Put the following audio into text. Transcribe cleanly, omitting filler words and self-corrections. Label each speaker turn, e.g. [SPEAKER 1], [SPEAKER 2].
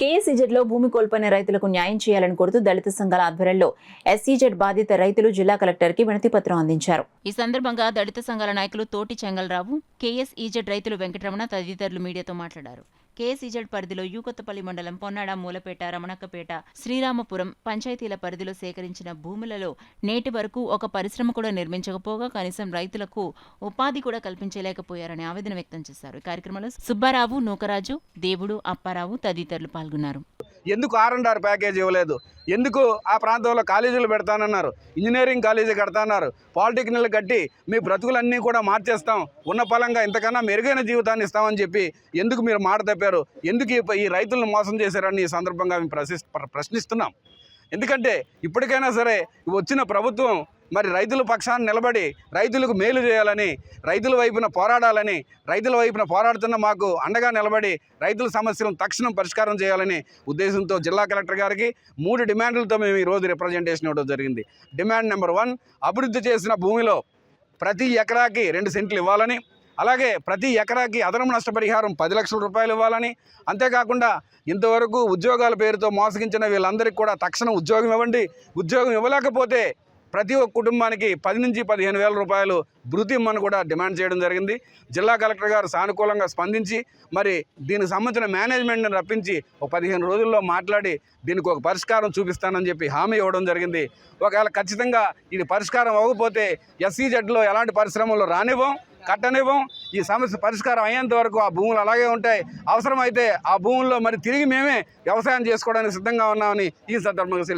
[SPEAKER 1] కేఎస్ఈజెడ్లో భూమి కోల్పోయిన రైతులకు న్యాయం చేయాలని కోరుతూ దళిత సంఘాల ఆధ్వర్యంలో ఎస్ఈజెడ్ బాధిత రైతులు జిల్లా కలెక్టర్కి వినతిపత్రం అందించారు. ఈ సందర్భంగా దళిత సంఘాల నాయకులు తోటి చెంగల్రావు, కేఎస్ఈజెడ్ రైతులు వెంకటరమణ తదితరులు మీడియాతో మాట్లాడారు. కేఎస్ఈజెడ్ పరిధిలో యూకొత్తపల్లి మండలం పొన్నాడ, మూలపేట, రమణక్కపేట, శ్రీరామపురం పంచాయతీల పరిధిలో సేకరించిన భూములలో నేటి వరకు ఒక పరిశ్రమ కూడా నిర్మించకపోగా కనీసం రైతులకు ఉపాధి కూడా కల్పించలేకపోయారని ఆవేదన వ్యక్తం చేశారు. ఈ కార్యక్రమంలో సుబ్బారావు, నూకరాజు, దేవుడు, అప్పారావు తదితరులు పాల్గొన్నారు.
[SPEAKER 2] ఎందుకు R&R ప్యాకేజ్ ఇవ్వలేదు? ఎందుకు ఆ ప్రాంతంలో కాలేజీలు పెడతానన్నారు, ఇంజనీరింగ్ కాలేజీ కడతాన్నారు, పాలిటెక్నిక్లు కట్టి మీ బ్రతుకులన్నీ కూడా మార్చేస్తాం, ఉన్న ఫలంగా ఇంతకన్నా మెరుగైన జీవితాన్ని ఇస్తామని చెప్పి ఎందుకు మీరు మాట తప్పారు? ఎందుకు ఈ రైతులను మోసం చేశారని ఈ సందర్భంగా మేము ప్రశ్నిస్తున్నాం. ఎందుకంటే ఇప్పటికైనా సరే వచ్చిన ప్రభుత్వం మరి రైతుల పక్షాన నిలబడి రైతులకు మేలు చేయాలని, రైతుల వైపున పోరాడాలని, రైతుల వైపున పోరాడుతున్న మాకు అండగా నిలబడి రైతుల సమస్యలను తక్షణం పరిష్కారం చేయాలని ఉద్దేశంతో జిల్లా కలెక్టర్ గారికి 3 డిమాండ్లతో మేము ఈరోజు రిప్రజెంటేషన్ ఇవ్వడం జరిగింది. డిమాండ్ నెంబర్ 1, అభివృద్ధి చేసిన భూమిలో ప్రతి ఎకరాకి 2 సెంట్లు ఇవ్వాలని, అలాగే ప్రతి ఎకరాకి అదనపు నష్టపరిహారం 10 లక్షల రూపాయలు ఇవ్వాలని, అంతేకాకుండా ఇంతవరకు ఉద్యోగాల పేరుతో మోసగించిన వీళ్ళందరికీ కూడా తక్షణం ఉద్యోగం ఇవ్వండి. ఉద్యోగం ఇవ్వలేకపోతే ప్రతి ఒక్క కుటుంబానికి 10 నుంచి 15 వేల రూపాయలు భృతి ఇమ్మని కూడా డిమాండ్ చేయడం జరిగింది. జిల్లా కలెక్టర్ గారు సానుకూలంగా స్పందించి మరి దీనికి సంబంధించిన మేనేజ్మెంట్ని రప్పించి ఒక 15 రోజుల్లో మాట్లాడి దీనికి ఒక పరిష్కారం చూపిస్తానని చెప్పి హామీ ఇవ్వడం జరిగింది. ఒకవేళ ఖచ్చితంగా ఇది పరిష్కారం అవ్వకపోతే ఎస్ఈజెడ్లో ఎలాంటి పరిశ్రమలు రానివ్వం, కట్టనివ్వం. ఈ సమస్య పరిష్కారం అయ్యేంత వరకు ఆ భూములు అలాగే ఉంటాయి. అవసరమైతే ఆ భూముల్లో మరి తిరిగి మేమే వ్యవసాయం చేసుకోవడానికి సిద్ధంగా ఉన్నామని ఈ సందర్భంగా